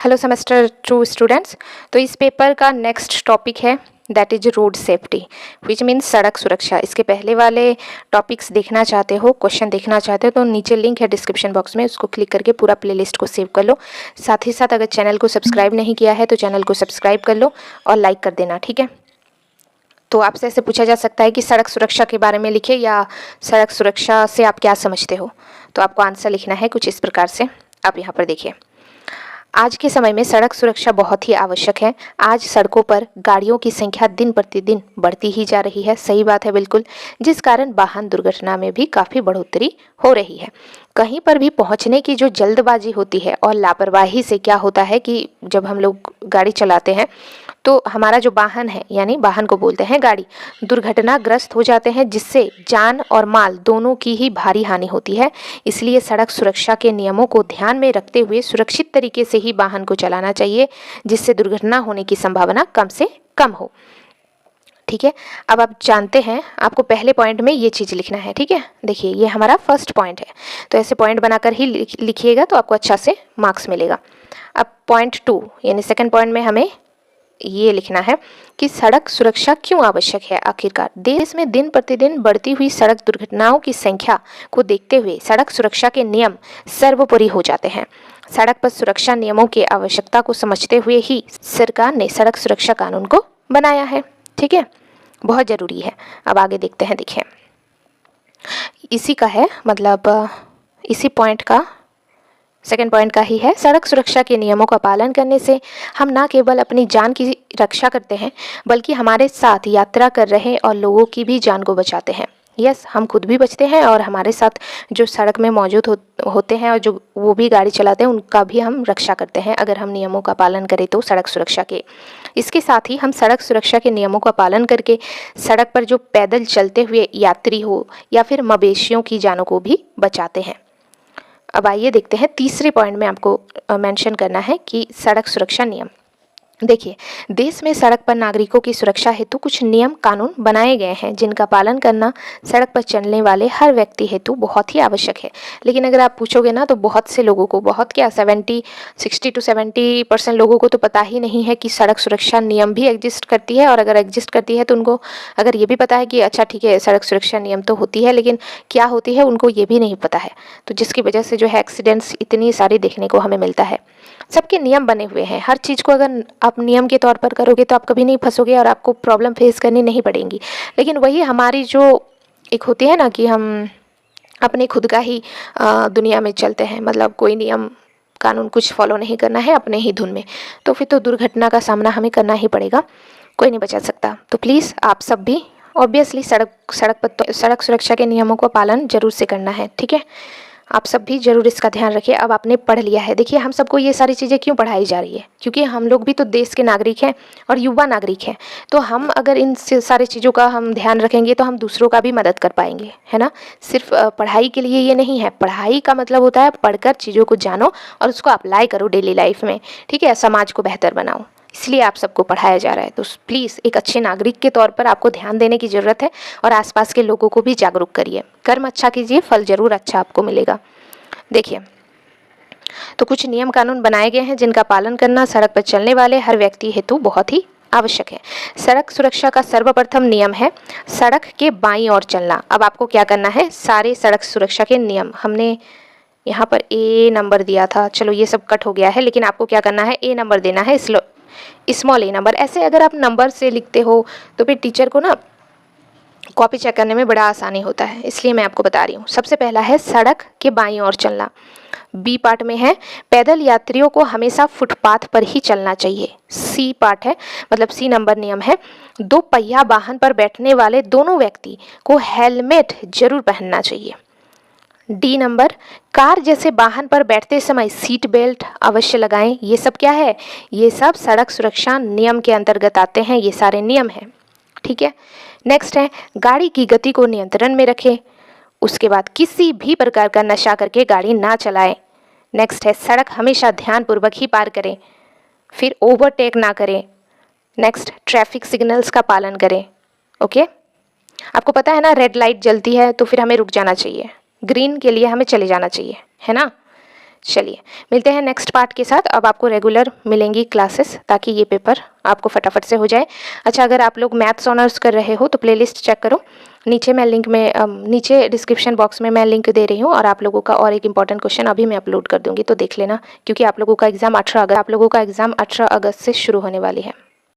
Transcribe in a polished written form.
Hello semester 2 students. तो इस paper का नेक्स्ट टॉपिक है that is road safety which means सड़क सुरक्षा। इसके पहले वाले टॉपिक्स देखना चाहते हो, क्वेश्चन देखना चाहते हो तो नीचे लिंक है डिस्क्रिप्शन बॉक्स में, उसको क्लिक करके पूरा प्लेलिस्ट को सेव कर लो। साथ ही साथ अगर चैनल को सब्सक्राइब नहीं किया है तो चैनल को सब्सक्राइब कर लो और लाइक कर देना, ठीक है। तो आपसे ऐसे पूछा जा सकता है कि सड़क सुरक्षा के बारे में लिखे या सड़क सुरक्षा से आप क्या समझते हो, तो आपको आंसर लिखना है कुछ इस प्रकार से। आप यहाँ पर देखिए, आज के समय में सड़क सुरक्षा बहुत ही आवश्यक है। आज सड़कों पर गाड़ियों की संख्या दिन प्रतिदिन बढ़ती ही जा रही है, सही बात है बिल्कुल, जिस कारण वाहन दुर्घटना में भी काफ़ी बढ़ोतरी हो रही है। कहीं पर भी पहुंचने की जो जल्दबाजी होती है और लापरवाही से क्या होता है कि जब हम लोग गाड़ी चलाते हैं तो हमारा जो वाहन है, यानी वाहन को बोलते हैं गाड़ी, दुर्घटनाग्रस्त हो जाते हैं, जिससे जान और माल दोनों की ही भारी हानि होती है। इसलिए सड़क सुरक्षा के नियमों को ध्यान में रखते हुए सुरक्षित तरीके से ही वाहन को चलाना चाहिए, जिससे दुर्घटना होने की संभावना कम से कम हो, ठीक है। अब आप जानते हैं, आपको पहले पॉइंट में ये चीज़ लिखना है, ठीक है। देखिए, ये हमारा फर्स्ट पॉइंट है, तो ऐसे पॉइंट बनाकर ही लिखिएगा तो आपको अच्छा से मार्क्स मिलेगा। अब पॉइंट 2 यानी सेकंड पॉइंट में हमें ये लिखना है कि सड़क सुरक्षा क्यों आवश्यक है। आखिरकार देश में दिन प्रतिदिन बढ़ती हुई सड़क दुर्घटनाओं की संख्या को देखते हुए सड़क सुरक्षा के नियम सर्वोपरि हो जाते हैं। सड़क पर सुरक्षा नियमों की आवश्यकता को समझते हुए ही सरकार ने सड़क सुरक्षा कानून को बनाया है, ठीक है। बहुत ज़रूरी है। अब आगे देखते हैं। देखिए, इसी का है, मतलब इसी पॉइंट का सेकेंड पॉइंट का ही है। सड़क सुरक्षा के नियमों का पालन करने से हम न केवल अपनी जान की रक्षा करते हैं, बल्कि हमारे साथ यात्रा कर रहे और लोगों की भी जान को बचाते हैं। यस, हम खुद भी बचते हैं और हमारे साथ जो सड़क में मौजूद होते हैं और जो वो भी गाड़ी चलाते हैं उनका भी हम रक्षा करते हैं, अगर हम नियमों का पालन करें तो सड़क सुरक्षा के। इसके साथ ही हम सड़क सुरक्षा के नियमों का पालन करके सड़क पर जो पैदल चलते हुए यात्री हो या फिर मवेशियों की जानों को भी बचाते हैं। अब आइए देखते हैं, तीसरे पॉइंट में आपको मेंशन करना है कि सड़क सुरक्षा नियम। देखिए, देश में सड़क पर नागरिकों की सुरक्षा हेतु कुछ नियम कानून बनाए गए हैं, जिनका पालन करना सड़क पर चलने वाले हर व्यक्ति हेतु बहुत ही आवश्यक है। लेकिन अगर आप पूछोगे ना तो बहुत से लोगों को, बहुत क्या 60 to 70% लोगों को तो पता ही नहीं है कि सड़क सुरक्षा नियम भी एग्जिस्ट करती है। और अगर एग्जिस्ट करती है तो उनको अगर ये भी पता है कि अच्छा ठीक है सड़क सुरक्षा नियम तो होती है, लेकिन क्या होती है उनको ये भी नहीं पता है। तो जिसकी वजह से जो है एक्सीडेंट्स इतनी सारी देखने को हमें मिलता है। सबके नियम बने हुए हैं, हर चीज़ को अगर आप नियम के तौर पर करोगे तो आप कभी नहीं फंसोगे और आपको प्रॉब्लम फेस करनी नहीं पड़ेंगी। लेकिन वही हमारी जो एक होती है ना कि हम अपने खुद का ही दुनिया में चलते हैं, मतलब कोई नियम कानून कुछ फॉलो नहीं करना है अपने ही धुन में, तो फिर तो दुर्घटना का सामना हमें करना ही पड़ेगा, कोई नहीं बचा सकता। तो प्लीज़ आप सब भी ऑब्वियसली सड़क पर तो सड़क सुरक्षा के नियमों का पालन जरूर से करना है, ठीक है। आप सब भी जरूर इसका ध्यान रखिए। अब आपने पढ़ लिया है, देखिए हम सबको ये सारी चीज़ें क्यों पढ़ाई जा रही है, क्योंकि हम लोग भी तो देश के नागरिक हैं और युवा नागरिक हैं। तो हम अगर इन सारी चीज़ों का हम ध्यान रखेंगे तो हम दूसरों का भी मदद कर पाएंगे, है ना। सिर्फ पढ़ाई के लिए ये नहीं है, पढ़ाई का मतलब होता है पढ़कर चीज़ों को जानो और उसको अप्लाई करो डेली लाइफ में, ठीक है, समाज को बेहतर बनाओ। इसलिए आप सबको पढ़ाया जा रहा है। तो प्लीज़ एक अच्छे नागरिक के तौर पर आपको ध्यान देने की ज़रूरत है और आसपास के लोगों को भी जागरूक करिए। कर्म अच्छा कीजिए, फल जरूर अच्छा आपको मिलेगा। देखिए, तो कुछ नियम कानून बनाए गए हैं जिनका पालन करना सड़क पर चलने वाले हर व्यक्ति हेतु बहुत ही आवश्यक है। सड़क सुरक्षा का सर्वप्रथम नियम है सड़क के बाईं ओर चलना। अब आपको क्या करना है, सारे सड़क सुरक्षा के नियम, हमने यहाँ पर ए नंबर दिया था, चलो ये सब कट हो गया है, लेकिन आपको क्या करना है, ए नंबर देना है, स्मॉल ए नंबर। ऐसे अगर आप नंबर से लिखते हो तो फिर टीचर को ना कॉपी चेक करने में बड़ा आसानी होता है, इसलिए मैं आपको बता रही हूँ। सबसे पहला है सड़क के बाईं ओर चलना। बी पार्ट में है पैदल यात्रियों को हमेशा फुटपाथ पर ही चलना चाहिए। सी पार्ट है, मतलब सी नंबर नियम है, दो पहिया वाहन पर बैठने वाले दोनों व्यक्ति को हेलमेट जरूर पहनना चाहिए। डी नंबर, कार जैसे वाहन पर बैठते समय सीट बेल्ट अवश्य लगाएं। ये सब क्या है, ये सब सड़क सुरक्षा नियम के अंतर्गत आते हैं, ये सारे नियम हैं, ठीक है। नेक्स्ट है गाड़ी की गति को नियंत्रण में रखें। उसके बाद किसी भी प्रकार का नशा करके गाड़ी ना चलाएं। नेक्स्ट है सड़क हमेशा ध्यानपूर्वक ही पार करें। फिर ओवरटेक ना करें। नेक्स्ट ट्रैफिक सिग्नल्स का पालन करें। ओके, आपको पता है ना, रेड लाइट जलती है तो फिर हमें रुक जाना चाहिए, ग्रीन के लिए हमें चले जाना चाहिए, है ना। चलिए मिलते हैं नेक्स्ट पार्ट के साथ। अब आपको रेगुलर मिलेंगी क्लासेस ताकि ये पेपर आपको फटाफट से हो जाए। अच्छा, अगर आप लोग मैथ्स ऑनर्स कर रहे हो तो प्लेलिस्ट चेक करो, नीचे मैं लिंक में नीचे डिस्क्रिप्शन बॉक्स में मैं लिंक दे रही हूँ, और आप लोगों का और एक इंपॉर्टेंट क्वेश्चन अभी मैं अपलोड कर दूँगी, तो देख लेना, क्योंकि आप लोगों का एग्ज़ाम 18 अगस्त से शुरू होने वाली है।